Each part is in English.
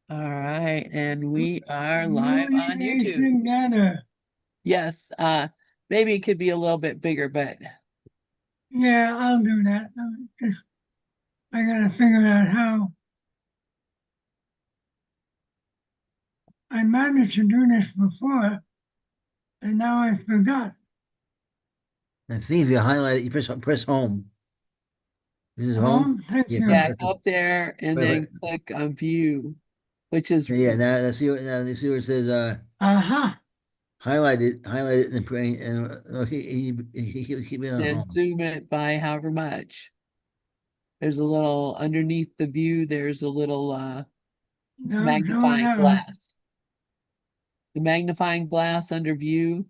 All right, and we are live on YouTube. Communication together. Yes, maybe it could be a little bit bigger, but Yeah, I'll do that. I gotta figure out how I managed to do this before, and now I forgot. I think if you highlight it, you press home. This is home. Thank Yeah, you. yeah, go up there and right, then click on view, which is yeah. Now let's see where it says Aha. highlight it, and pray, and okay, keep it on then home. zoom it by however much. There's a little underneath the view, there's a little Don't show magnifying that one. glass. The magnifying glass under view,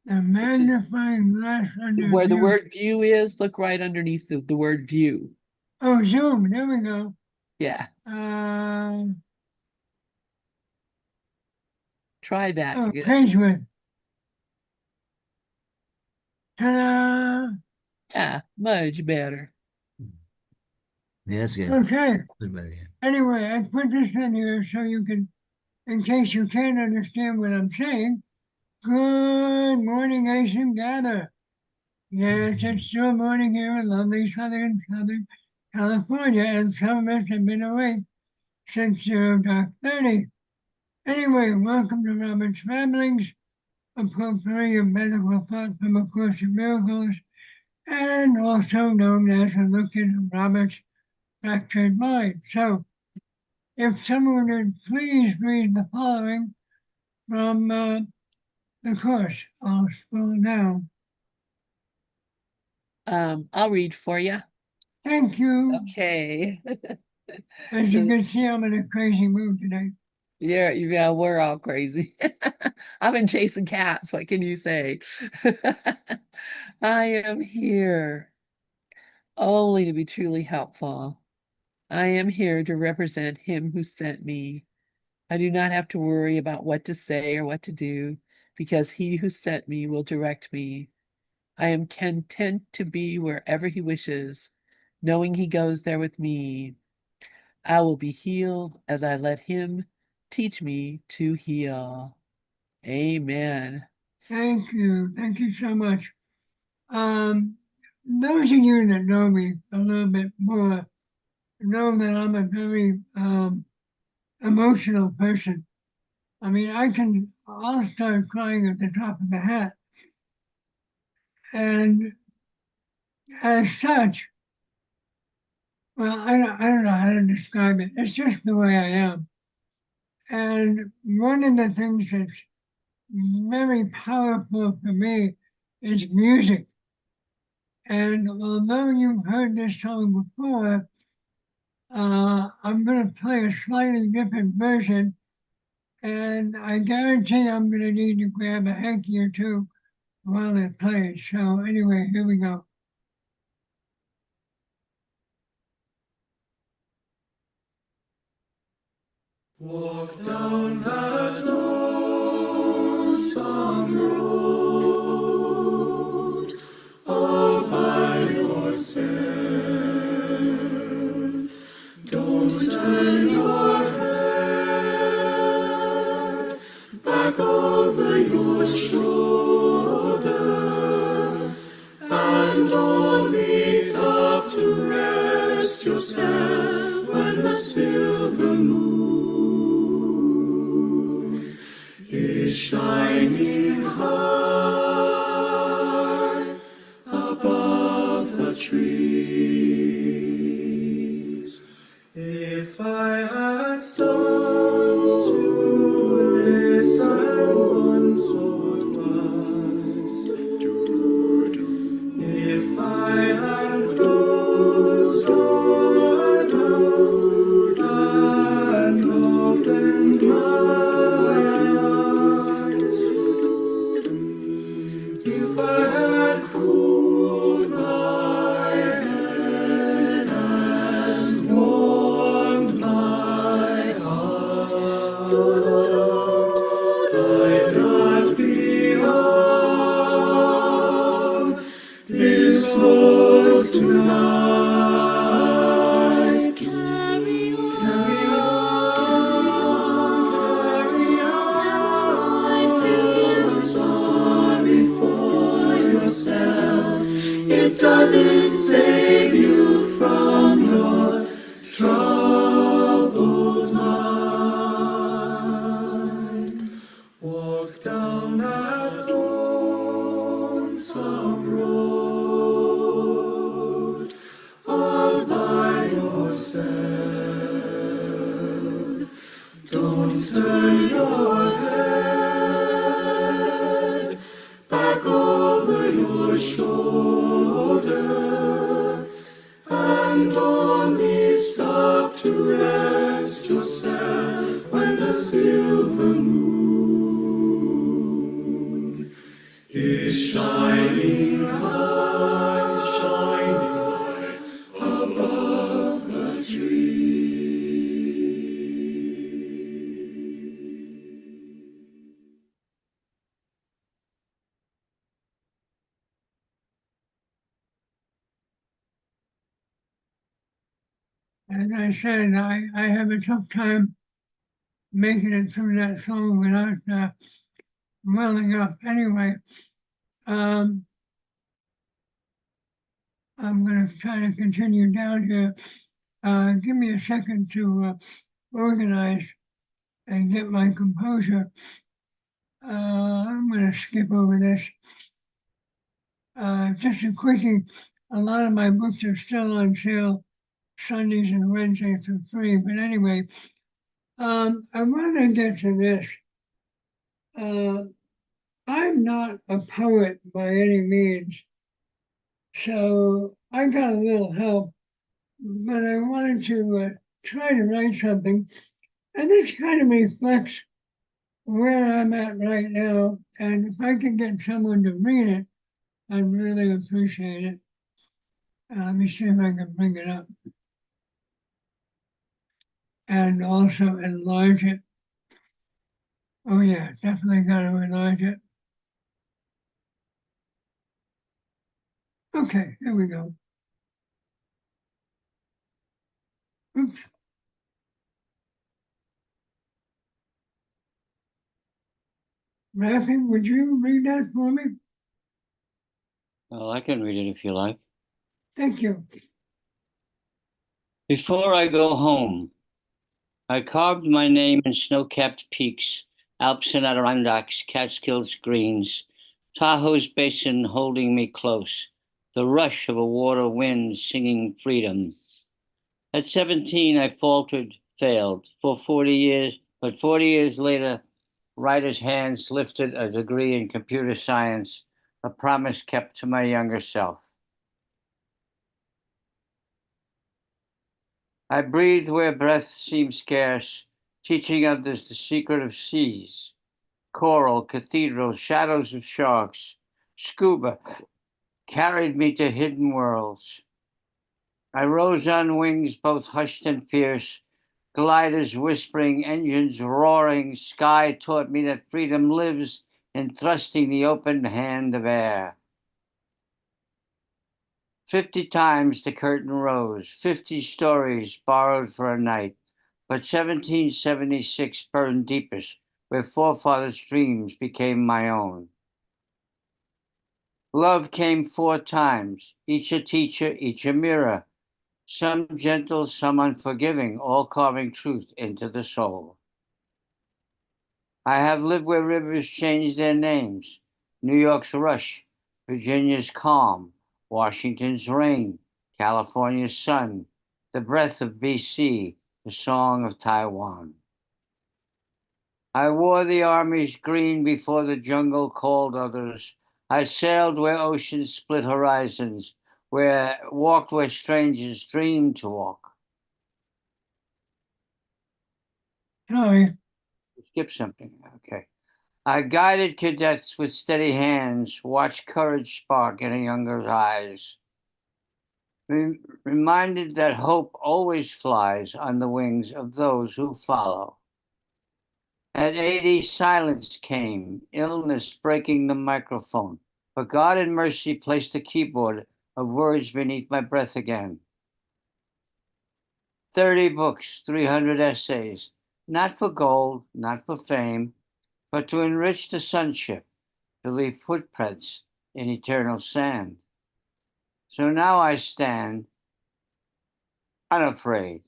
The which is magnifying glass under where the view. word view is, look right underneath the word view. Oh, zoom. There we go. Yeah, Uh, try that. oh, page width. Ta-da! Yeah, much better. Yeah, that's good. Okay. That's better. Yeah. Anyway, I put this in here so you can, in case you can't understand what I'm saying. Good morning, ACIM Gather. Yes, it's still morning here in lovely Southern California, and some of us have been awake since 0 dark 30. Anyway, welcome to Robert's Ramblings, a potpourri of medical thought from A Course in Miracles, and also known as a look into Robert's fractured mind. So, if someone would please read the following from the course, I'll scroll down. I'll read for you. Thank you. Okay. As you can see, I'm in a crazy mood today. Yeah, we're all crazy. I've been chasing cats. What can you say? I am here only to be truly helpful. I am here to represent him who sent me. I do not have to worry about what to say or what to do because he who sent me will direct me. I am content to be wherever he wishes, knowing he goes there with me. I will be healed as I let him teach me to heal. Amen. Thank you. Thank you so much. Those of you that know me a little bit more know that I'm a very emotional person. I mean, I'll start crying at the top of the hat. And as such, well, I don't know how to describe it. It's just the way I am. And one of the things that's very powerful for me is music. And although you've heard this song before, I'm going to play a slightly different version. And I guarantee I'm going to need to grab a hanky or two while it plays. So, anyway, here we go. Walk down that lonesome road all by yourself. Don't turn your head back over your shoulder, and only stop to rest yourself when the silver moon is shining high above the trees. If I had stopped to listen once or twice, if I had closed my mouth and opened my eyes, if I had cooled my head and warmed my heart, I'd not be on this road tonight. Carry on, it doesn't save you from your troubled mind. Walk down that lonesome road all by yourself. Don't turn your head back over your shoulder, and only stop to rest yourself when the silver moon is shining high above the tree. As I said, I have a tough time making it through that song without welling up. Anyway, um, I'm going to try to continue down here. Give me a second to organize and get my composure. I'm going to skip over this. Just a quickie. A lot of my books are still on sale Sundays and Wednesdays for free. But anyway, I want to get to this. I'm not a poet by any means, so I got a little help, but I wanted to try to write something. And this kind of reflects where I'm at right now. And if I can get someone to read it, I'd really appreciate it. Let me see if I can bring it up and also enlarge it. Oh, yeah, definitely got to enlarge it. Okay, here we go. Oops. Rafi, would you read that for me? Well, I can read it if you like. Thank you. Before I go home, I carved my name in snow-capped peaks, Alps and Adirondacks, Catskills greens, Tahoe's basin holding me close, the rush of a water wind singing freedom. At 17, I faltered, failed for 40 years, but 40 years later, writer's hands lifted a degree in computer science, a promise kept to my younger self. I breathed where breath seemed scarce, teaching others the secret of seas, coral, cathedrals, shadows of sharks. Scuba carried me to hidden worlds. I rose on wings both hushed and fierce, gliders whispering, engines roaring. Sky taught me that freedom lives in thrusting the open hand of air. 50 times the curtain rose, 50 stories borrowed for a night, but 1776 burned deepest, where forefathers' dreams became my own. Love came 4 times, each a teacher, each a mirror, some gentle, some unforgiving, all carving truth into the soul. I have lived where rivers changed their names, New York's rush, Virginia's calm, Washington's rain, California's sun, the breath of BC, the song of Taiwan. I wore the army's green before the jungle called others. I sailed where oceans split horizons, walked where strangers dreamed to walk. Sorry. Skip something, okay. I guided cadets with steady hands, watched courage spark in a younger's eyes. Reminded that hope always flies on the wings of those who follow. At 80, silence came, illness breaking the microphone, but God in mercy placed a keyboard of words beneath my breath again. 30 books, 300 essays, not for gold, not for fame, but to enrich the sonship, to leave footprints in eternal sand. So now I stand unafraid,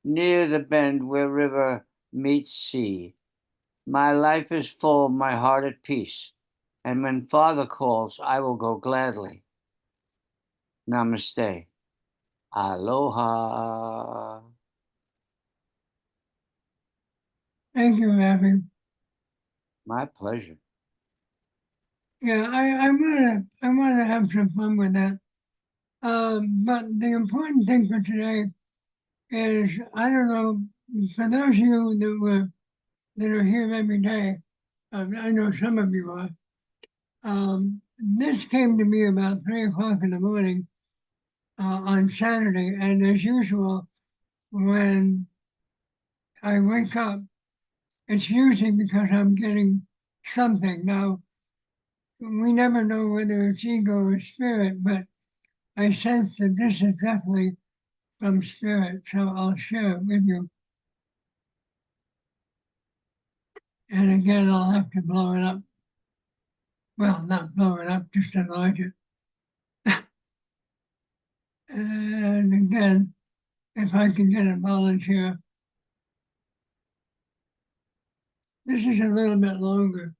near the bend where river meets sea. My life is full, my heart at peace, and when Father calls, I will go gladly. Namaste. Aloha. Thank you, Abby. My pleasure. Yeah, I wanna have some fun with that. But the important thing for today is I don't know for those of you that are here every day. I know some of you are. This came to me about 3 o'clock in the morning on Saturday, and as usual, when I wake up, it's usually because I'm getting something. Now, we never know whether it's ego or spirit, but I sense that this is definitely from spirit, so I'll share it with you. And again, I'll have to blow it up. Well, not blow it up, just enlarge it. And again, if I can get a volunteer, this is a little bit longer.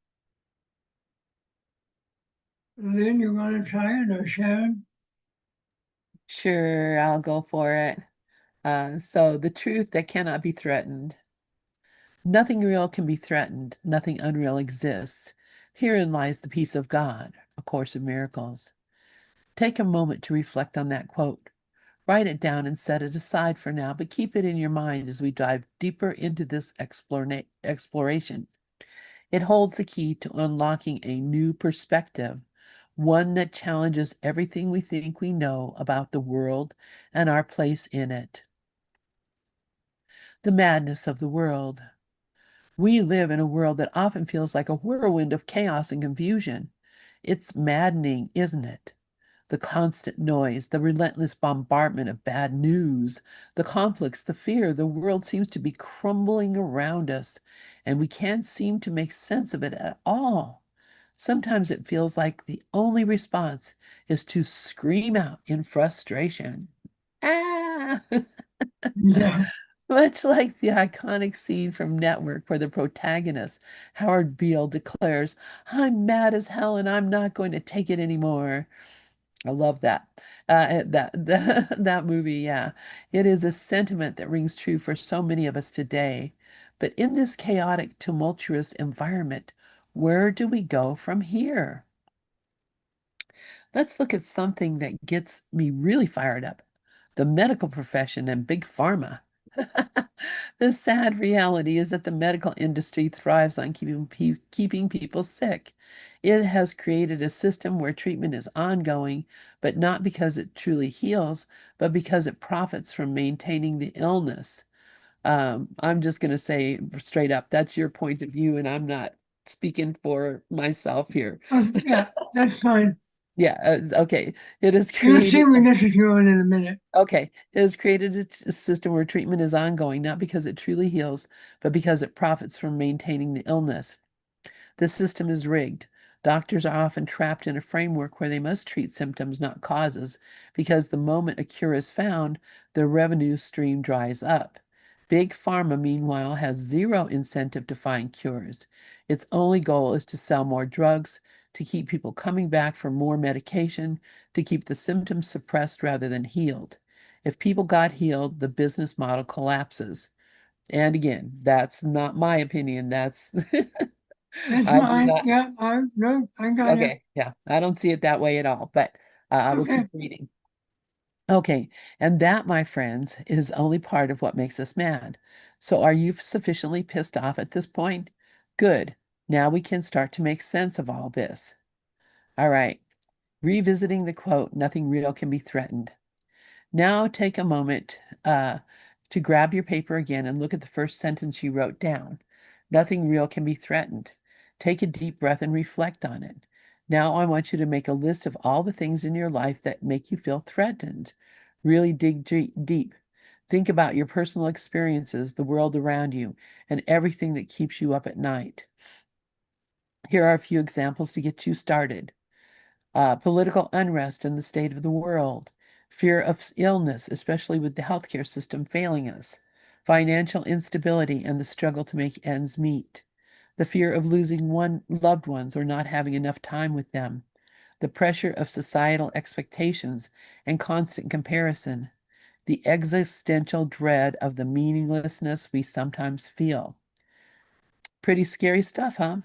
Lynn, you want to try it or Sharon? Sure, I'll go for it. So the truth that cannot be threatened. Nothing real can be threatened. Nothing unreal exists. Herein lies the peace of God, A Course in Miracles. Take a moment to reflect on that quote. Write it down and set it aside for now, but keep it in your mind as we dive deeper into this exploration. It holds the key to unlocking a new perspective, one that challenges everything we think we know about the world and our place in it. The madness of the world. We live in a world that often feels like a whirlwind of chaos and confusion. It's maddening, isn't it? The constant noise, the relentless bombardment of bad news, the conflicts, the fear, the world seems to be crumbling around us, and we can't seem to make sense of it at all. Sometimes it feels like the only response is to scream out in frustration. Ah! Yeah. Much like the iconic scene from Network where the protagonist, Howard Beale, declares, I'm mad as hell and I'm not going to take it anymore. I love that. That movie, yeah. It is a sentiment that rings true for so many of us today. But in this chaotic, tumultuous environment, where do we go from here? Let's look at something that gets me really fired up. The medical profession and big pharma. The sad reality is that the medical industry thrives on keeping people sick. It has created a system where treatment is ongoing, but not because it truly heals, but because it profits from maintaining the illness. I'm just going to say straight up, that's your point of view, and I'm not speaking for myself here. Oh, yeah, that's fine. Yeah, okay. It has You'll see created where this is going in a minute. Okay, it has created a system where treatment is ongoing, not because it truly heals, but because it profits from maintaining the illness. The system is rigged. Doctors are often trapped in a framework where they must treat symptoms, not causes, because the moment a cure is found, the revenue stream dries up. Big Pharma, meanwhile, has zero incentive to find cures. Its only goal is to sell more drugs, to keep people coming back for more medication, to keep the symptoms suppressed rather than healed. If people got healed, the business model collapses. And again, that's not my opinion. That's That's I do fine. not. Yeah, no, I got it. Okay, yeah, I don't see it that way at all, but I will Okay. keep reading. Okay, and that, my friends, is only part of what makes us mad. So are you sufficiently pissed off at this point? Good. Now we can start to make sense of all this. All right, revisiting the quote, nothing real can be threatened. Now take a moment to grab your paper again and look at the first sentence you wrote down. Nothing real can be threatened. Take a deep breath and reflect on it. Now I want you to make a list of all the things in your life that make you feel threatened. Really dig deep. Think about your personal experiences, the world around you, and everything that keeps you up at night. Here are a few examples to get you started. political unrest in the state of the world, fear of illness, especially with the healthcare system failing us, financial instability and the struggle to make ends meet, the fear of losing loved ones or not having enough time with them, the pressure of societal expectations and constant comparison, the existential dread of the meaninglessness we sometimes feel. Pretty scary stuff, huh?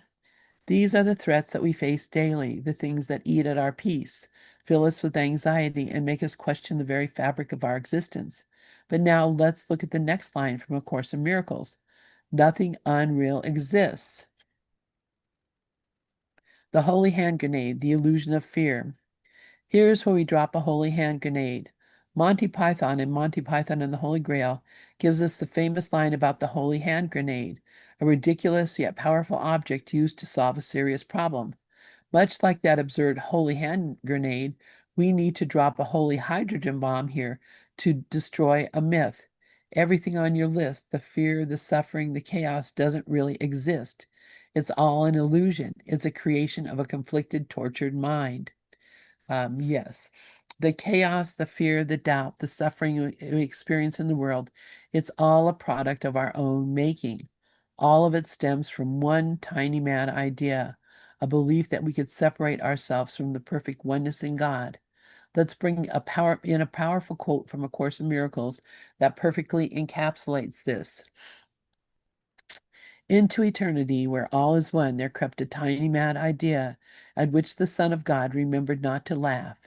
These are the threats that we face daily, the things that eat at our peace, fill us with anxiety, and make us question the very fabric of our existence. But now let's look at the next line from A Course in Miracles. Nothing unreal exists. The holy hand grenade, the illusion of fear. Here's where we drop a holy hand grenade. Monty Python in Monty Python and the Holy Grail gives us the famous line about the holy hand grenade, a ridiculous yet powerful object used to solve a serious problem. Much like that absurd holy hand grenade, we need to drop a holy hydrogen bomb here to destroy a myth. Everything on your list, the fear, the suffering, the chaos, doesn't really exist. It's all an illusion. It's a creation of a conflicted, tortured mind. Yes, the chaos, the fear, the doubt, the suffering we experience in the world, it's all a product of our own making. All of it stems from one tiny mad idea, a belief that we could separate ourselves from the perfect oneness in God. Let's bring a powerful quote from A Course in Miracles that perfectly encapsulates this. Into eternity, where all is one, there crept a tiny mad idea, at which the Son of God remembered not to laugh.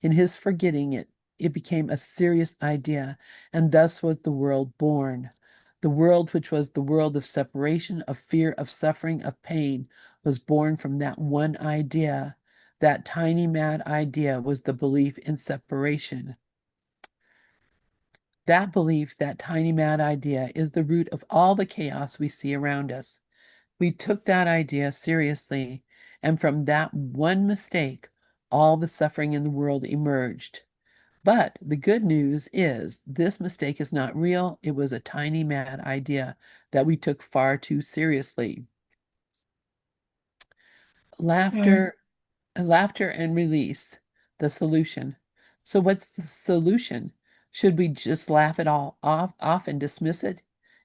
In his forgetting it, it became a serious idea, and thus was the world born. The world, which was the world of separation, of fear, of suffering, of pain, was born from that one idea. That tiny mad idea was the belief in separation. That belief, that tiny mad idea, is the root of all the chaos we see around us. We took that idea seriously, and from that one mistake, all the suffering in the world emerged. But the good news is this mistake is not real. It was a tiny mad idea that we took far too seriously. Laughter and release, the solution. So what's the solution? Should we just laugh it all off and dismiss it?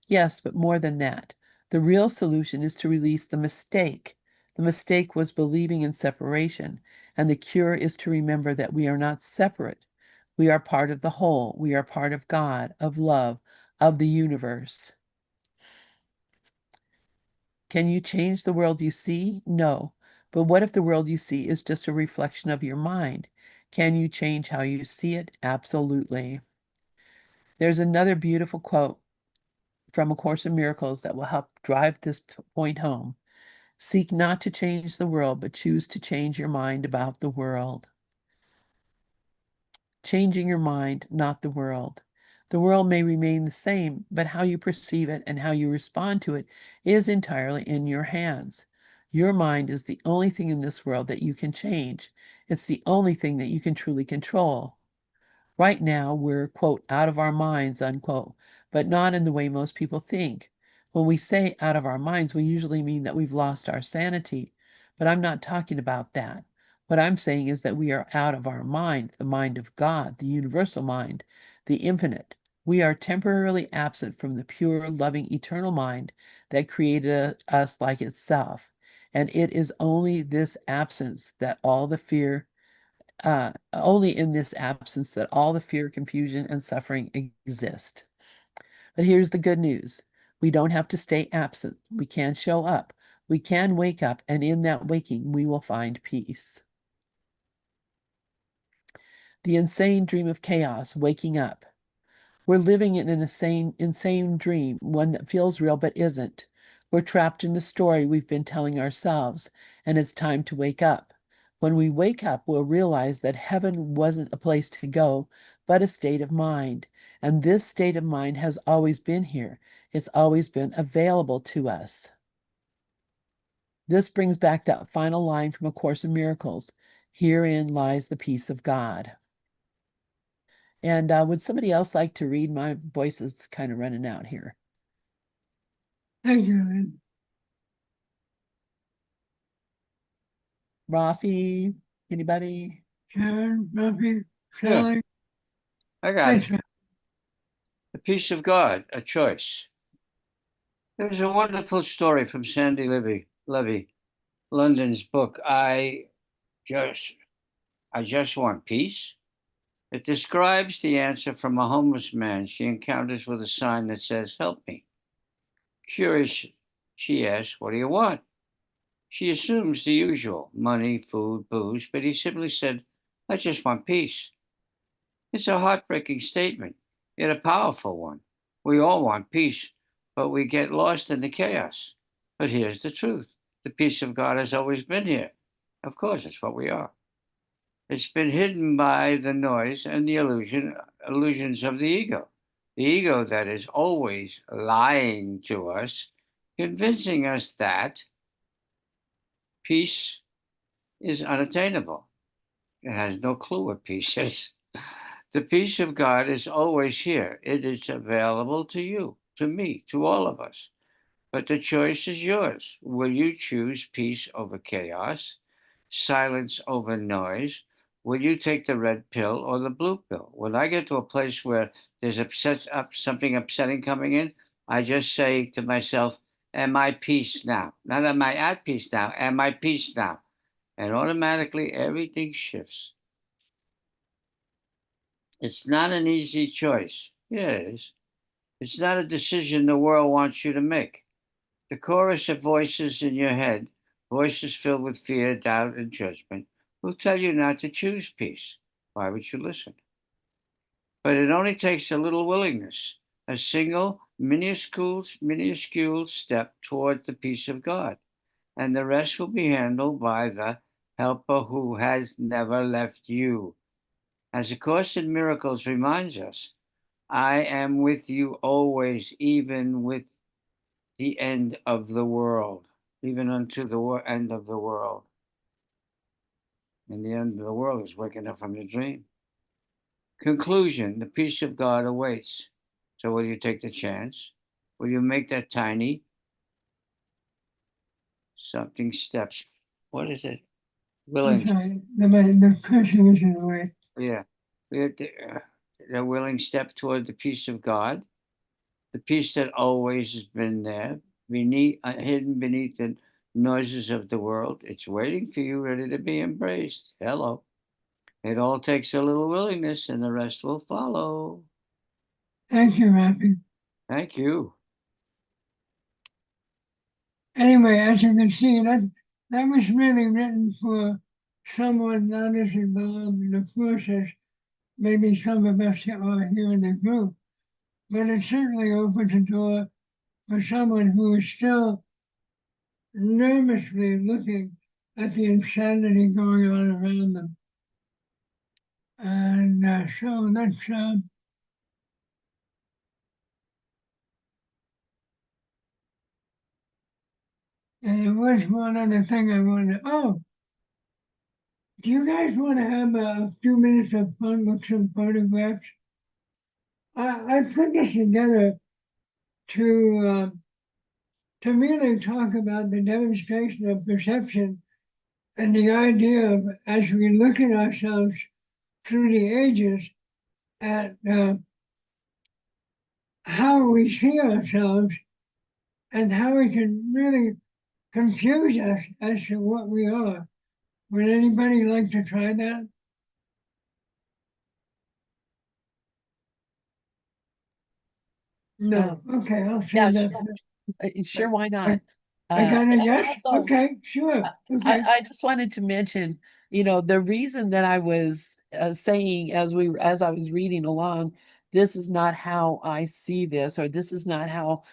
Yes, but more than that. The real solution is to release the mistake. The mistake was believing in separation, and the cure is to remember that we are not separate. We are part of the whole. We are part of God, of love, of the universe. Can you change the world you see? No. But what if the world you see is just a reflection of your mind? Can you change how you see it? Absolutely. There's another beautiful quote from A Course in Miracles that will help drive this point home. Seek not to change the world, but choose to change your mind about the world. Changing your mind, not the world. The world may remain the same, but how you perceive it and how you respond to it is entirely in your hands. Your mind is the only thing in this world that you can change. It's the only thing that you can truly control. Right now, we're, quote, out of our minds, unquote, but not in the way most people think. When we say out of our minds, we usually mean that we've lost our sanity, but I'm not talking about that. What I'm saying is that we are out of our mind, the mind of God, the universal mind, the infinite. We are temporarily absent from the pure, loving, eternal mind that created us like itself. And it is only this absence that only in this absence that all the fear, confusion, and suffering exist. But here's the good news. We don't have to stay absent. We can show up. We can wake up, and in that waking, we will find peace. The insane dream of chaos, waking up. We're living in an insane dream, one that feels real but isn't. We're trapped in a story we've been telling ourselves, and it's time to wake up. When we wake up, we'll realize that heaven wasn't a place to go, but a state of mind. And this state of mind has always been here. It's always been available to us. This brings back that final line from A Course in Miracles. Herein lies the peace of God. And would somebody else like to read? My voice is kind of running out here. Thank you, Lynn. Rafi? Anybody? Sharon, Buffy, Yeah, Sally. I got Thanks, it. man. The peace of God, a choice. There's a wonderful story from Sandy Levy, London's book. Just, I just want peace. It describes the answer from a homeless man she encounters with a sign that says, "Help me." Curious, she asks, "What do you want?" She assumes the usual money, food, booze, but he simply said, "I just want peace." It's a heartbreaking statement, yet a powerful one. We all want peace, but we get lost in the chaos. But here's the truth: the peace of God has always been here. Of course, it's what we are. It's been hidden by the noise and the illusions of the ego. The ego that is always lying to us, convincing us that peace is unattainable. It has no clue what peace is. The peace of God is always here. It is available to you, to me, to all of us. But the choice is yours. Will you choose peace over chaos, silence over noise? Will you take the red pill or the blue pill? When I get to a place where there's something upsetting coming in, I just say to myself, "Am I peace now? Not am I at peace now? Am I peace now?" And automatically everything shifts. It's not an easy choice. Yeah, it is. It's not a decision the world wants you to make. The chorus of voices in your head, voices filled with fear, doubt, and judgment, will tell you not to choose peace. Why would you listen? But it only takes a little willingness, a single, minuscule step toward the peace of God, and the rest will be handled by the helper who has never left you. As A Course in Miracles reminds us, I am with you always, even with the end of the world, even unto the end of the world. And the end of the world is waking up from the dream. Conclusion: the peace of God awaits. So, will you take the chance? Will you make that tiny something steps? What is it? I'm Willing. sorry. The cursing is in the way. Yeah. We have the willing step toward the peace of God, the peace that always has been there, hidden beneath the noises of the world. It's waiting for you, ready to be embraced. Hello. It all takes a little willingness, and the rest will follow. Thank you, Rafi. Thank you. Anyway, as you can see, that was really written for someone not as involved in the process. Maybe some of us are here in the group, but it certainly opens a door for someone who is still nervously looking at the insanity going on around them. And so let's, and there was one other thing I wanted. Oh, do you guys want to have a few minutes of fun with some photographs? I put this together to really talk about the demonstration of perception and the idea of as we look at ourselves through the ages at how we see ourselves and how we can really confuse us as to what we are. Would anybody like to try that? No. Okay, I'll Yeah, save that. sure, why I, not? I got a And yes. also, Okay, sure. Okay. I just wanted to mention, the reason that I was saying as I was reading along, this is not how I see this, or this is not how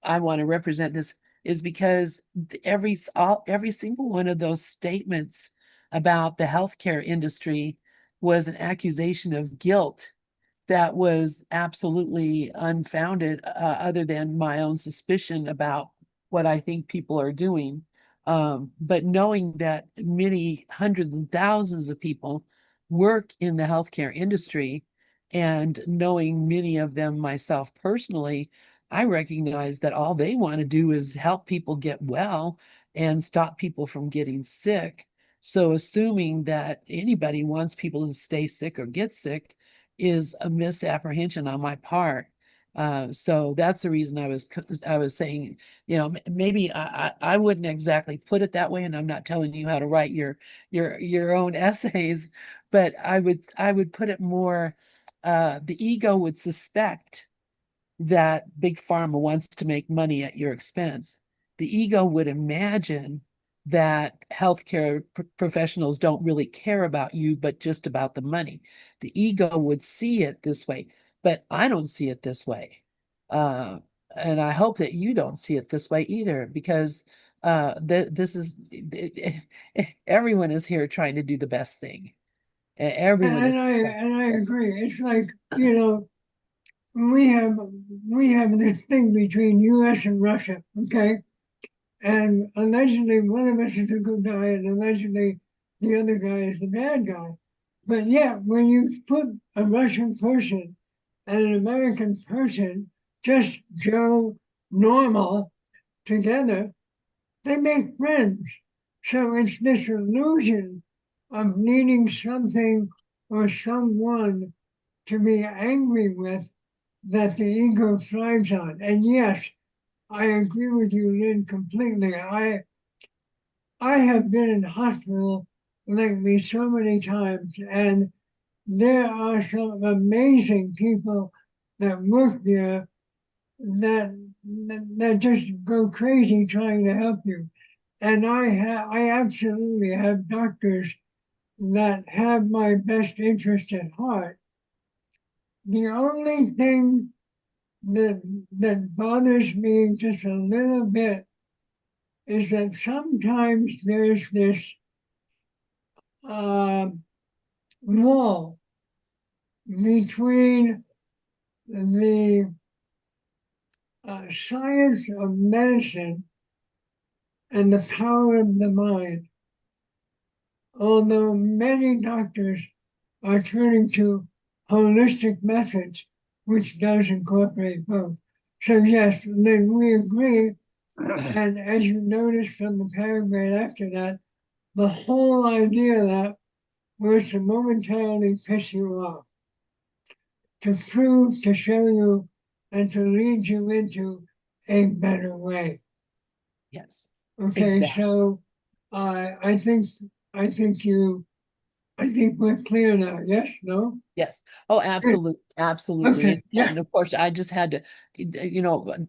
I want to represent this, is because every single one of those statements about the healthcare industry was an accusation of guilt that was absolutely unfounded, other than my own suspicion about what I think people are doing. But knowing that many hundreds and thousands of people work in the healthcare industry, and knowing many of them myself personally, I recognize that all they want to do is help people get well and stop people from getting sick. So assuming that anybody wants people to stay sick or get sick is a misapprehension on my part. So that's the reason I was saying, maybe I wouldn't exactly put it that way, and I'm not telling you how to write your own essays, but I would put it more, the ego would suspect that big pharma wants to make money at your expense. The ego would imagine that healthcare professionals don't really care about you, but just about the money. The ego would see it this way, but I don't see it this way. Uh, and I hope that you don't see it this way either, because this is everyone is here trying to do the best thing. Everyone is. And I agree. It's like, we have this thing between US and Russia, okay? And allegedly one of us is a good guy and allegedly the other guy is the bad guy. But yeah, when you put a Russian person and an American person, just Joe normal, together, they make friends. So it's this illusion of needing something or someone to be angry with that the ego thrives on. And yes, I agree with you, Lynn, completely. I have been in hospital lately so many times, and there are some amazing people that work there that that just go crazy trying to help you. And I absolutely have doctors that have my best interest at heart. The only thing that bothers me just a little bit is that sometimes there's this uh, wall between the science of medicine and the power of the mind. Although many doctors are turning to holistic methods, which does incorporate both. So yes, then we agree. And as you notice from the paragraph after that, the whole idea that was to momentarily piss you off, to prove, to show you, and to lead you into a better way. Yes, Okay, exactly. so I think I think you I think we're clear now. Yes, no? Yes. Oh, Good. absolutely, absolutely. Okay, And, yeah. and of course, I just had to,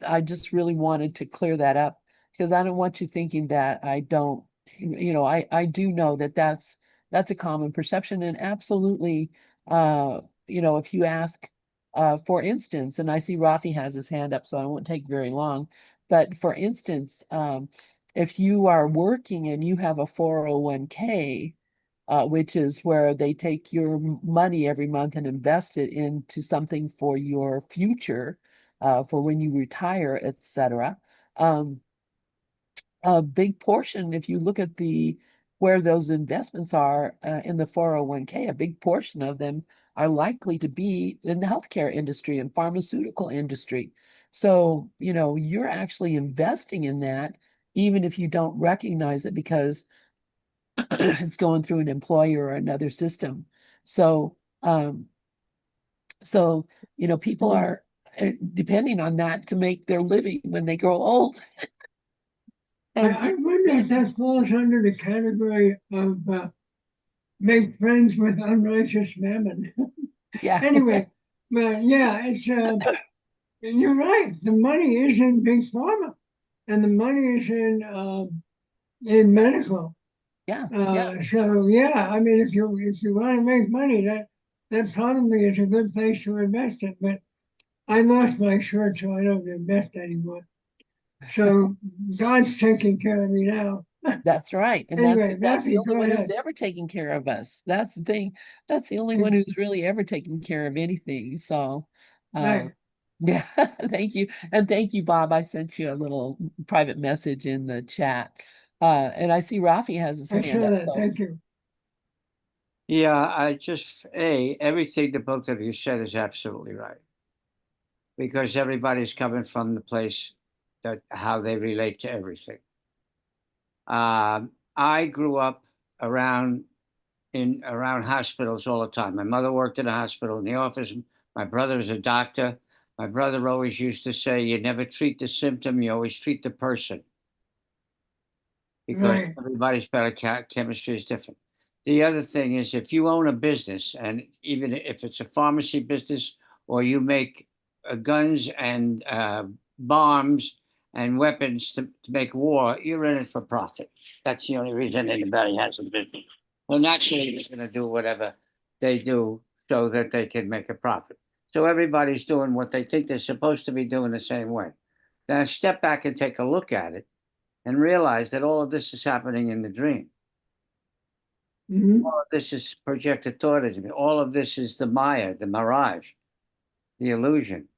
I just really wanted to clear that up because I don't want you thinking that I don't, I do know that that's a common perception and absolutely, if you ask, for instance, and I see Rafi has his hand up, so I won't take very long, but for instance, if you are working and you have a 401k, which is where they take your money every month and invest it into something for your future, for when you retire, etc. Um, a big portion, if you look at the where those investments are in the 401k, a big portion of them are likely to be in the healthcare industry and pharmaceutical industry. So, you're actually investing in that, even if you don't recognize it because it's going through an employer or another system. So, so people are depending on that to make their living when they grow old. And I wonder if that falls under the category of make friends with unrighteous mammon. yeah, Anyway, but yeah, it's you're right. The money is in big pharma, and the money is in medical. yeah, yeah, So yeah, I mean, if you want to make money, that probably is a good place to invest it. But I lost my shirt, so I don't invest anymore. So God's taking care of me now. that's right. And Anyway, that's the Rafi, only go one who's ahead. ever taken care of us. That's the thing. That's the only one who's really ever taken care of anything. So, uh, Right. yeah, thank you. And thank you, Bob. I sent you a little private message in the chat. And I see Rafi has his I hand saw up. that. So Thank you. Yeah, everything the both of you said is absolutely right. Because everybody's coming from the place that how they relate to everything. I grew up around around hospitals all the time. My mother worked in a hospital in the office. My brother's a doctor. My brother always used to say, you never treat the symptom, you always treat the person, because Right. everybody's biochemistry is different. The other thing is, if you own a business, and even if it's a pharmacy business, or you make guns and bombs and weapons to make war, you're in it for profit. That's the only reason anybody has a business. Well, naturally, they're going to do whatever they do so that they can make a profit. So everybody's doing what they think they're supposed to be doing the same way. Now, step back and take a look at it and realize that all of this is happening in the dream. Mhm. All of this is projected thought into me. All of this is the Maya, the mirage, the illusion.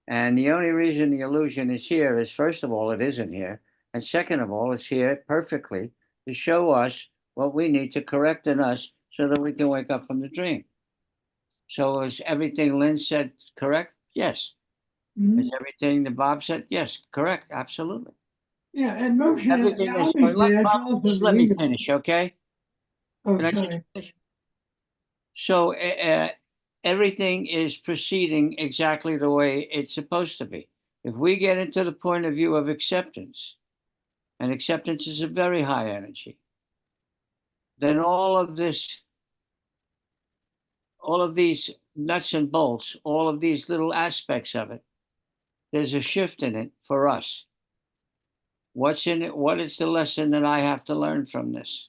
And the only reason the illusion is here is, first of all, it isn't here. And second of all, it's here perfectly to show us what we need to correct in us so that we can wake up from the dream. So is everything Lynn said correct? Yes. Is Mhm. everything that Bob said? Yes, correct. Absolutely. Yeah, and most Everything is. obviously that's Bob, all please from let me ego. finish, okay? Oh, Can I just sorry. finish? So everything is proceeding exactly the way it's supposed to be. If we get into the point of view of acceptance, and acceptance is a very high energy, then all of these nuts and bolts, all of these little aspects of it, there's a shift in it for us. What's in it? What is the lesson that I have to learn from this?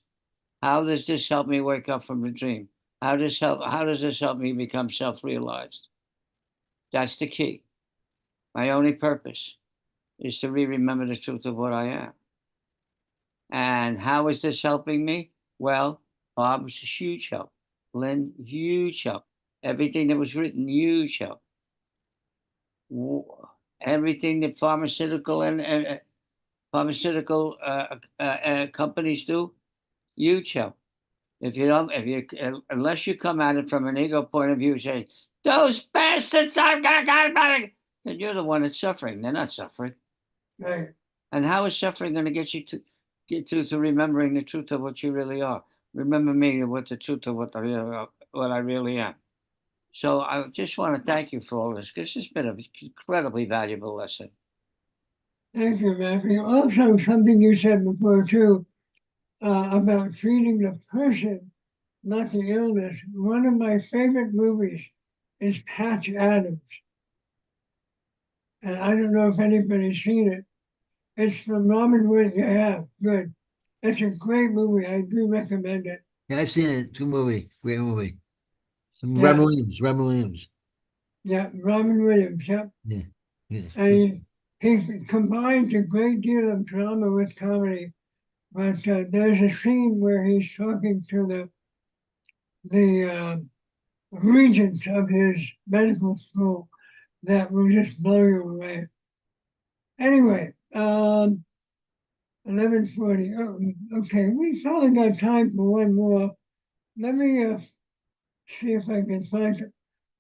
How does this help me wake up from the dream? How does this help me become self-realized? That's the key. My only purpose is to remember the truth of what I am. And how is this helping me? Well, Bob was a huge help. Lynn, huge help. Everything that was written, huge help. Everything that pharmaceutical and pharmaceutical companies do, huge help. If you don't, if you unless you come at it from an ego point of view, say those bastards, I've got about it, then you're the one that's suffering. They're not suffering. Right. And how is suffering going to get you to get to remembering the truth of what you really are? Remember me, what the truth of what I really am. So I just want to thank you for all this, because it's been an incredibly valuable lesson. Thank you, Matthew. Also, something you said before too, about treating the person, not the illness. One of my favorite movies is Patch Adams. And I don't know if anybody's seen it. It's from Robin Williams. You have. Good. It's a great movie. I do recommend it. Yeah, I've seen it. It's a good movie. Great movie. Yeah. Robin Williams. Robin Williams. Yeah. Robin Williams. Yep. Yeah. Yeah. And he combines a great deal of drama with comedy. But there's a scene where he's talking to the regents of his medical school that will just blow you away. Anyway, 11:40. Oh, okay, we probably got time for one more. Let me see if I can find it.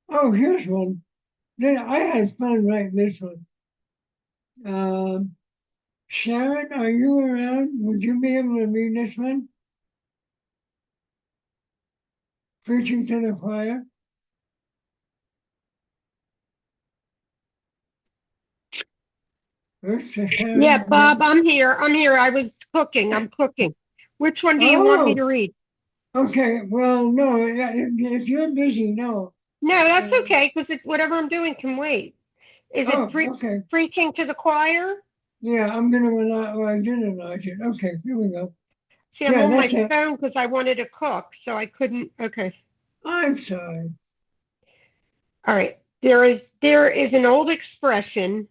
Oh, here's one. I had fun writing this one. Um, Sharon, are you around? Would you be able to read this one? Preaching to the choir. First to Yeah, Sharon. Bob, I'm here. I'm here. I was cooking. I'm cooking. Which one do you want me Oh, to read? okay. Well, no, if you're busy, no. No, that's Uh, okay because whatever I'm doing can wait. Is it oh, okay. preaching to the choir? Yeah, I'm gonna rely. Well, I did enlarge it. Okay, here we go. See, I'm Yeah, on that's my it. phone because I wanted to cook, so I couldn't. Okay. I'm sorry. All right. There is an old expression,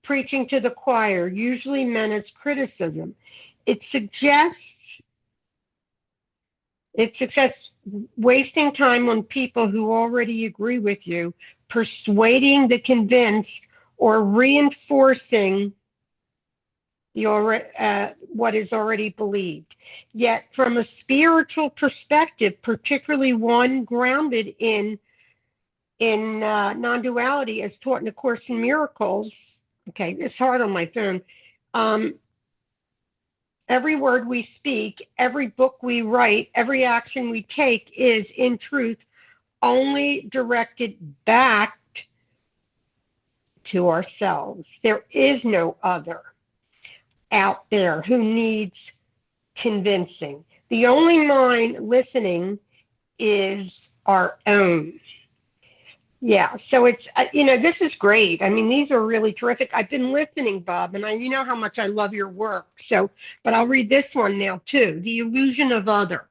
preaching to the choir, usually meant as criticism. It suggests It suggests wasting time on people who already agree with you, persuading the convinced, or reinforcing what is already believed. Yet, from a spiritual perspective, particularly one grounded in non-duality, as taught in the Course in Miracles. Okay, it's hard on my phone. Every word we speak, every book we write, every action we take is, in truth, only directed back to ourselves. There is no other out there who needs convincing. The only mind listening is our own. Yeah, so it's, this is great. I mean, these are really terrific. I've been listening, Bob, and you know how much I love your work. So, but I'll read this one now too. The illusion of other.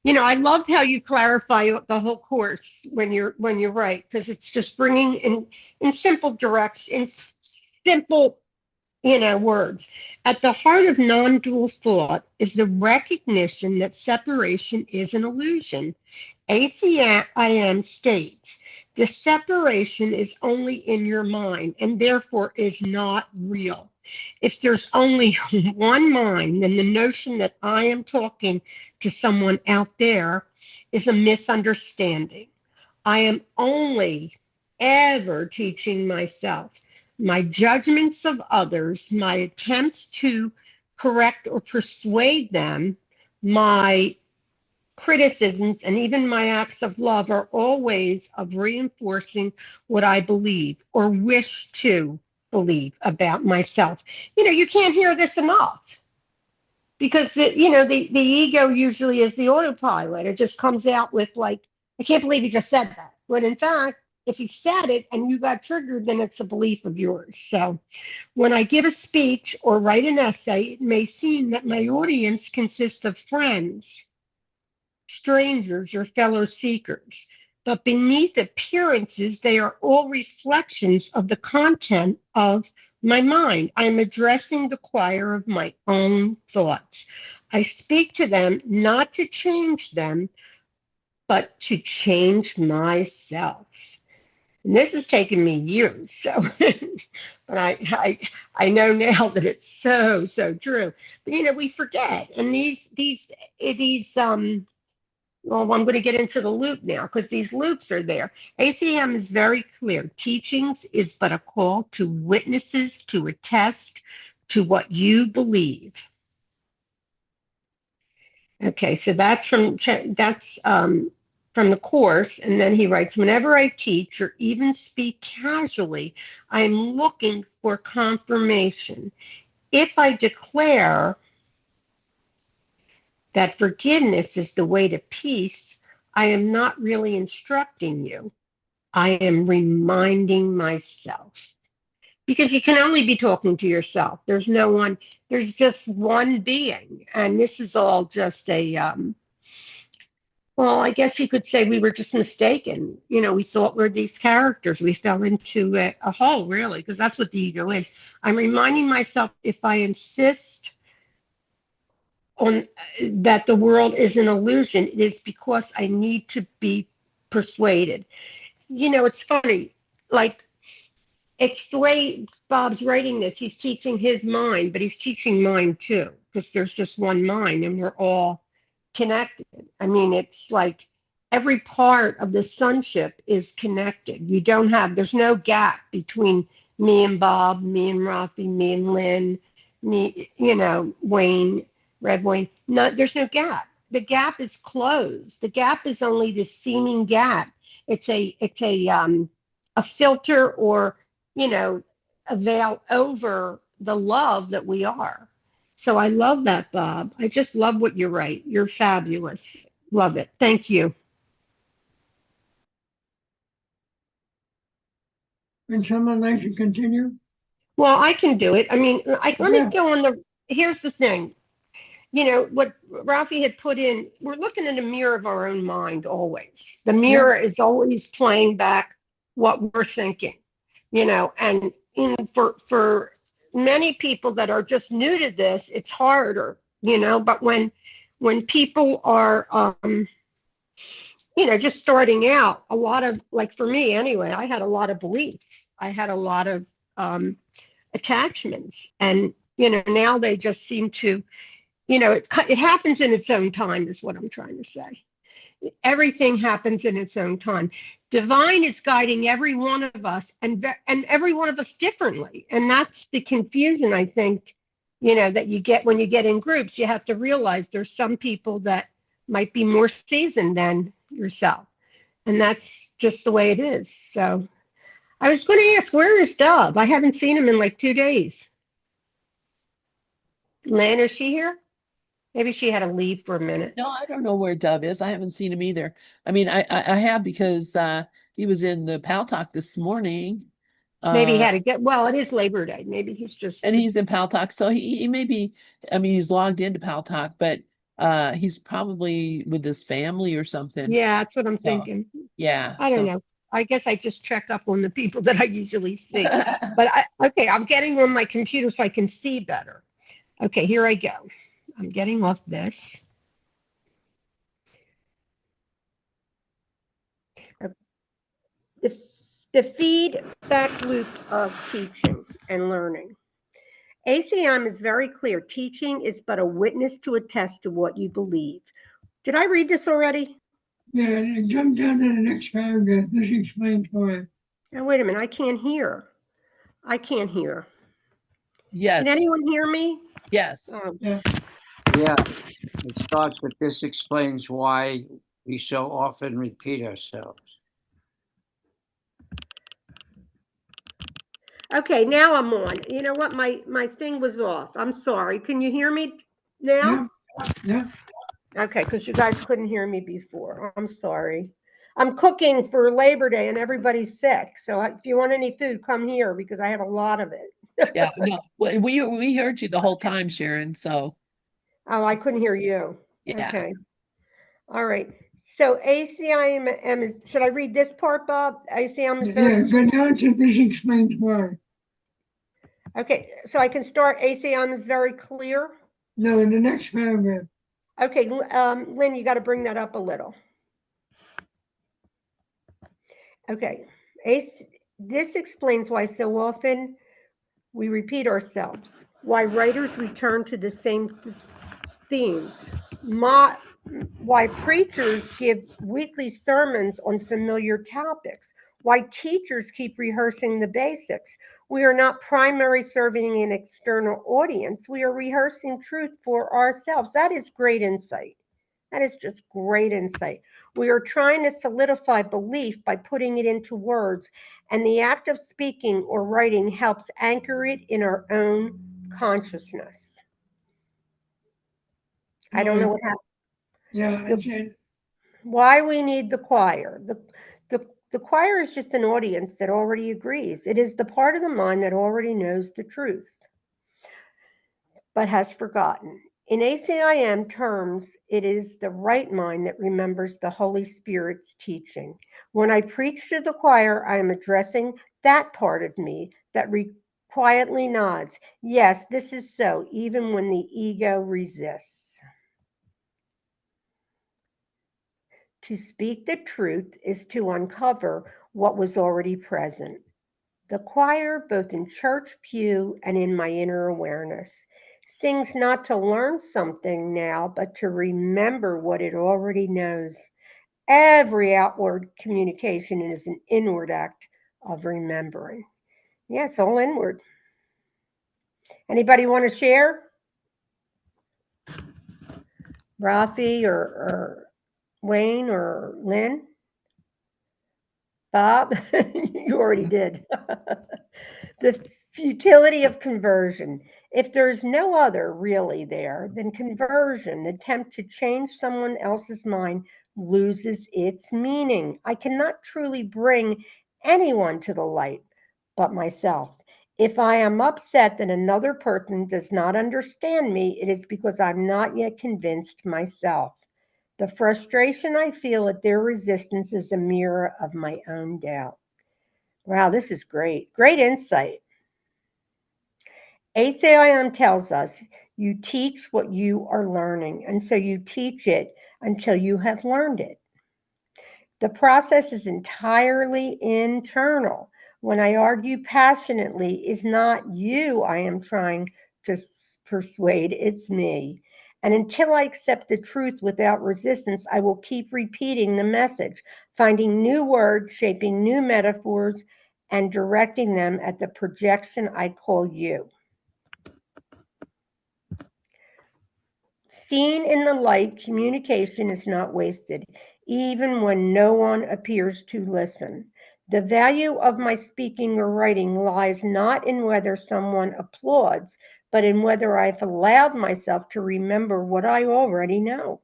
I loved how you clarify the whole course when you write, because it's just bringing in simple direction, in simple, words. At the heart of non-dual thought is the recognition that separation is an illusion. ACIM states the separation is only in your mind and therefore is not real. If there's only one mind, then the notion that I am talking to someone out there is a misunderstanding. I am only ever teaching myself. My judgments of others, my attempts to correct or persuade them, my criticisms, and even my acts of love are all ways of reinforcing what I believe or wish to believe about myself. You can't hear this enough, because the ego usually is the autopilot. It just comes out with, like, I can't believe he just said that. But in fact, if he said it and you got triggered, then it's a belief of yours. So when I give a speech or write an essay, it may seem that my audience consists of friends, strangers, or fellow seekers. But beneath appearances, they are all reflections of the content of my mind. I'm addressing the choir of my own thoughts. I speak to them not to change them, but to change myself. And this has taken me years, so but I know now that it's so true. But we forget, and these well, I'm going to get into the loop now, because these loops are there. ACM is very clear. Teachings is but a call to witnesses to attest to what you believe. Okay, so that's from the course, and then he writes, whenever I teach or even speak casually, I'm looking for confirmation. If I declare that forgiveness is the way to peace, I am not really instructing you. I am reminding myself. Because you can only be talking to yourself. There's no one, there's just one being. And this is all just well, I guess you could say we were just mistaken. We thought we're these characters. We fell into a hole, really, because that's what the ego is. I'm reminding myself, if I insist on that the world is an illusion, it is because I need to be persuaded. It's funny, like, it's the way Bob's writing this. He's teaching his mind, but he's teaching mine too, because there's just one mind and we're all connected. I mean, it's like every part of the sonship is connected. There's no gap between me and Bob, me and Rafi, me and Lynn, me, Wayne, Red Wayne. No, there's no gap. The gap is closed. The gap is only the seeming gap. It's a filter, or a veil over the love that we are. So I love that, Bob. I just love what you write. You're fabulous. Love it. Thank you. Would someone like to continue? Well, I can do it. I mean, let me Yeah. go on here's the thing. What Rafi had put in, we're looking in a mirror of our own mind always. The mirror is always playing back what we're thinking, and for many people that are just new to this, it's harder, but when people are, just starting out, a lot of, like, for me anyway, I had a lot of beliefs. I had a lot of attachments, and, now they just seem to, it happens in its own time, is what I'm trying to say. Everything happens in its own time. Divine is guiding every one of us, and every one of us differently. And that's the confusion, I think, that you get when you get in groups. You have to realize there's some people that might be more seasoned than yourself. And that's just the way it is. So I was going to ask, where is Dub? I haven't seen him in like 2 days. Lynn, is she here? Maybe she had to leave for a minute. No, I don't know where Dove is. I haven't seen him either. I mean, I have because he was in the Pal Talk this morning. Maybe he Uh, had to get, well, it is Labor Day. Maybe he's just, and he's in Pal Talk, so he may be, I mean, he's logged into Pal Talk, but he's probably with his family or something. yeah, that's what I'm So thinking. yeah, I don't so know. I guess I just check up on the people that I usually see. But okay, I'm getting on my computer so I can see better. Okay, here I go. I'm getting off this. The feedback loop of teaching and learning. ACIM is very clear. Teaching is but a witness to attest to what you believe. Did I read this already? Yeah, jump down to the next paragraph. This explains why. Now, wait a minute. I can't hear. I can't hear. Can yes, anyone hear me? yes. Yeah. Yeah, it starts with this explains why we so often repeat ourselves. Okay, now I'm on. You know what? My thing was off. I'm sorry. Can you hear me now? Yeah. Okay, because you guys couldn't hear me before. I'm sorry. I'm cooking for Labor Day and everybody's sick. So if you want any food, come here because I have a lot of it. Yeah, no, we heard you the whole time, Sharon. So Oh, I couldn't hear you. yeah, Okay. All right. So ACIM is, should I read this part, Bob? ACIM is very, Yeah, go down to this explains why. okay. So I can start. ACIM is very clear. No, in the next paragraph. Okay, Lynn, you got to bring that up a little. Okay. This explains why so often we repeat ourselves, why writers return to the same theme, why preachers give weekly sermons on familiar topics, why teachers keep rehearsing the basics. We are not primary serving an external audience. We are rehearsing truth for ourselves. That is great insight. That is just great insight. We are trying to solidify belief by putting it into words, and the act of speaking or writing helps anchor it in our own consciousness. I don't know what happened. Yeah, Why we need the choir. The choir is just an audience that already agrees. It is the part of the mind that already knows the truth, but has forgotten. In ACIM terms, it is the right mind that remembers the Holy Spirit's teaching. When I preach to the choir, I am addressing that part of me that quietly nods. Yes, this is so, even when the ego resists. To speak the truth is to uncover what was already present. The choir, both in church pew and in my inner awareness, sings not to learn something now, but to remember what it already knows. Every outward communication is an inward act of remembering. Yeah, it's all inward. Anybody want to share? Rafi or Wayne or Lynn? Bob, you already did. The futility of conversion. If there's no other really there, then conversion, the attempt to change someone else's mind, loses its meaning. I cannot truly bring anyone to the light but myself. If I am upset that another person does not understand me, it is because I'm not yet convinced myself. The frustration I feel at their resistance is a mirror of my own doubt. Wow, this is great. Great insight. ACIM tells us you teach what you are learning, and so you teach it until you have learned it. The process is entirely internal. When I argue passionately, is not you I am trying to persuade, it's me. And until I accept the truth without resistance, I will keep repeating the message, finding new words, shaping new metaphors, and directing them at the projection I call you. Seen in the light, communication is not wasted, even when no one appears to listen. The value of my speaking or writing lies not in whether someone applauds, but in whether I've allowed myself to remember what I already know.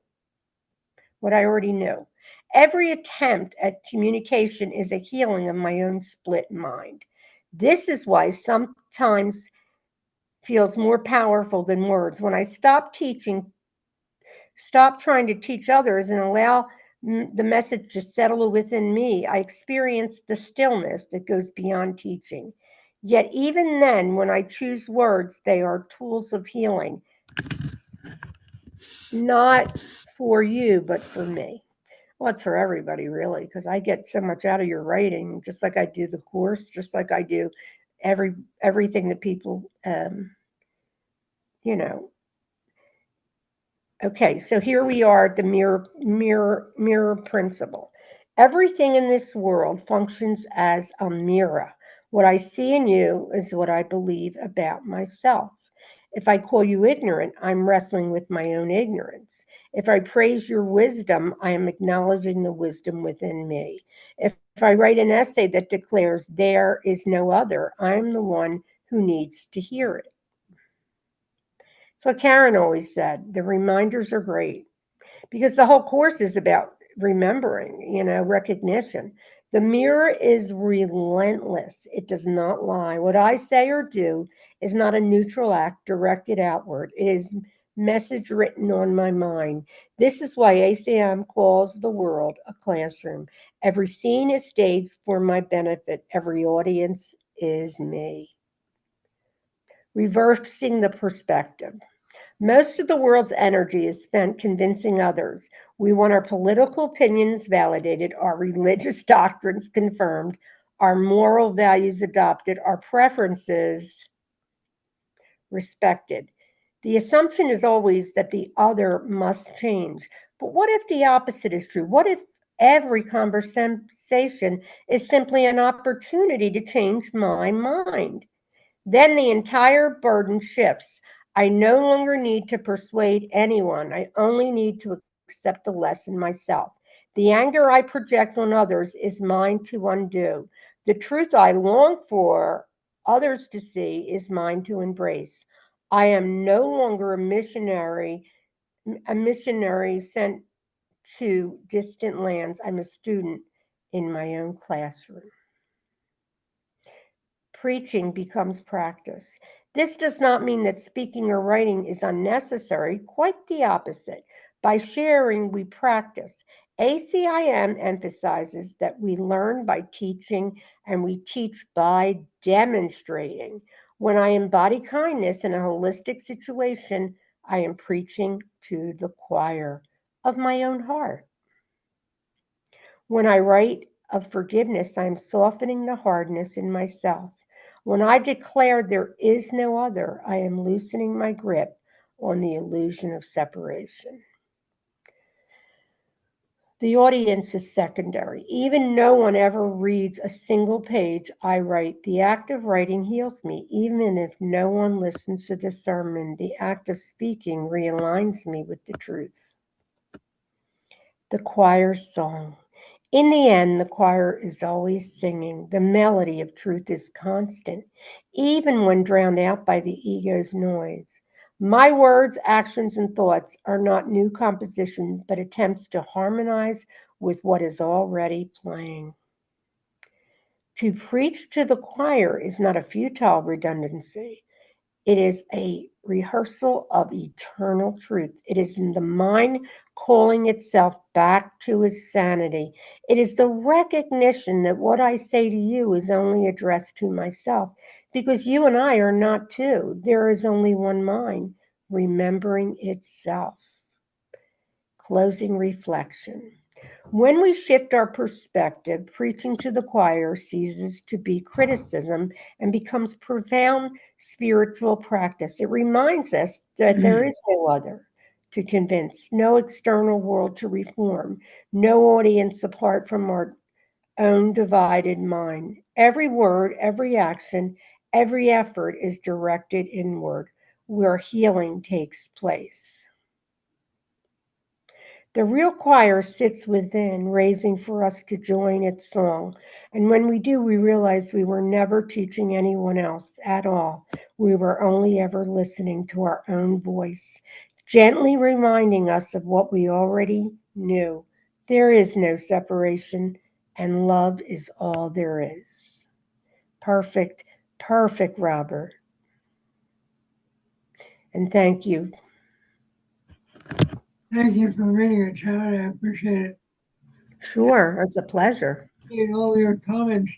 What I already knew. Every attempt at communication is a healing of my own split mind. This is why sometimes feels more powerful than words. When I stop trying to teach others and allow the message to settle within me, I experience the stillness that goes beyond teaching. Yet even then, when I choose words, they are tools of healing, not for you, but for me. Well, it's for everybody, really, because I get so much out of your writing, just like I do the course, just like I do everything that people, you know. Okay, so here we are at the mirror principle. Everything in this world functions as a mirror. What I see in you is what I believe about myself. If I call you ignorant, I'm wrestling with my own ignorance. If I praise your wisdom, I am acknowledging the wisdom within me. If I write an essay that declares there is no other, I'm the one who needs to hear it. It's what Karen always said. The reminders are great because the whole course is about remembering, recognition. The mirror is relentless. It does not lie. What I say or do is not a neutral act directed outward. It is message written on my mind. This is why ACIM calls the world a classroom. Every scene is staged for my benefit. Every audience is me. Reversing the perspective. Most of the world's energy is spent convincing others. We want our political opinions validated, our religious doctrines confirmed, our moral values adopted, our preferences respected. The assumption is always that the other must change. But what if the opposite is true? What if every conversation is simply an opportunity to change my mind? Then the entire burden shifts. I no longer need to persuade anyone. I only need to accept the lesson myself. The anger I project on others is mine to undo. The truth I long for others to see is mine to embrace. I am no longer a missionary sent to distant lands. I'm a student in my own classroom. Preaching becomes practice. This does not mean that speaking or writing is unnecessary, quite the opposite. By sharing, we practice. ACIM emphasizes that we learn by teaching and we teach by demonstrating. When I embody kindness in a holistic situation, I am preaching to the choir of my own heart. When I write of forgiveness, I'm softening the hardness in myself. When I declare there is no other, I am loosening my grip on the illusion of separation. The audience is secondary. Even no one ever reads a single page I write. The act of writing heals me. Even if no one listens to the sermon, the act of speaking realigns me with the truth. The choir's song. In the end, the choir is always singing. The melody of truth is constant, even when drowned out by the ego's noise. My words, actions, and thoughts are not new composition, but attempts to harmonize with what is already playing. To preach to the choir is not a futile redundancy. It is a rehearsal of eternal truth. It is in the mind calling itself back to its sanity. It is the recognition that what I say to you is only addressed to myself, because you and I are not two. There is only one mind, remembering itself. Closing reflection. When we shift our perspective, preaching to the choir ceases to be criticism and becomes profound spiritual practice. It reminds us that there is no other to convince, no external world to reform, no audience apart from our own divided mind. Every word, every action, every effort is directed inward, where healing takes place. The real choir sits within, raising for us to join its song. And when we do, we realize we were never teaching anyone else at all. We were only ever listening to our own voice, gently reminding us of what we already knew. There is no separation, and love is all there is. Perfect, perfect, Robert. And thank you. Thank you for reading it, Sharon. I appreciate it. Sure, it's a pleasure. And all your comments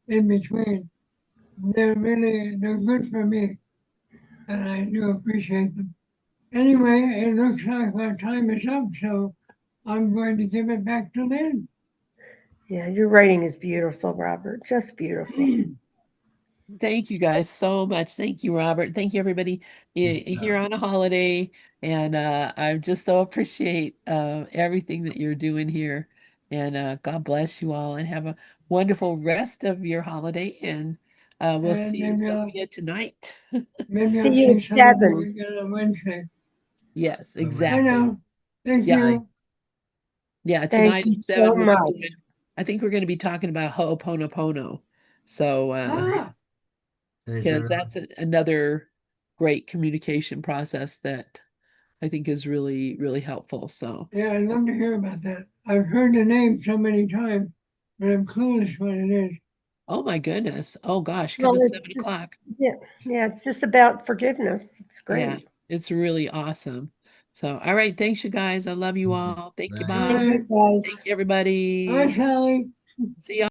in between. They're good for me. And I do appreciate them. Anyway, it looks like our time is up, so I'm going to give it back to Lynn. Yeah, your writing is beautiful, Robert. Just beautiful. Thank you guys so much. Thank you, Robert. Thank you, everybody here on a holiday. And I just so appreciate everything that you're doing here. And God bless you all and have a wonderful rest of your holiday. And we'll And see some of you tonight. maybe See I'll you see at some of you 7. again on Wednesday. Yes, Bye-bye. I exactly. know. Thank Yeah. you. Yeah, Thank tonight you at so 7 we'll be much. doing, I think we're going to be talking about Ho'oponopono. So Ah, because that's another great communication process that I think is really, really helpful. So, yeah, I'd love to hear about that. I've heard the name so many times, but I'm clueless what it is. oh my goodness. Oh gosh, come Well, at it's 7 just, o'clock. yeah, it's just about forgiveness. It's Yeah, great. it's really awesome. So, all right. Thanks, you guys. I love you all. Thank you. Bye. Thank Bye. you, guys. Thank you, Bye, everybody. Sally. See you.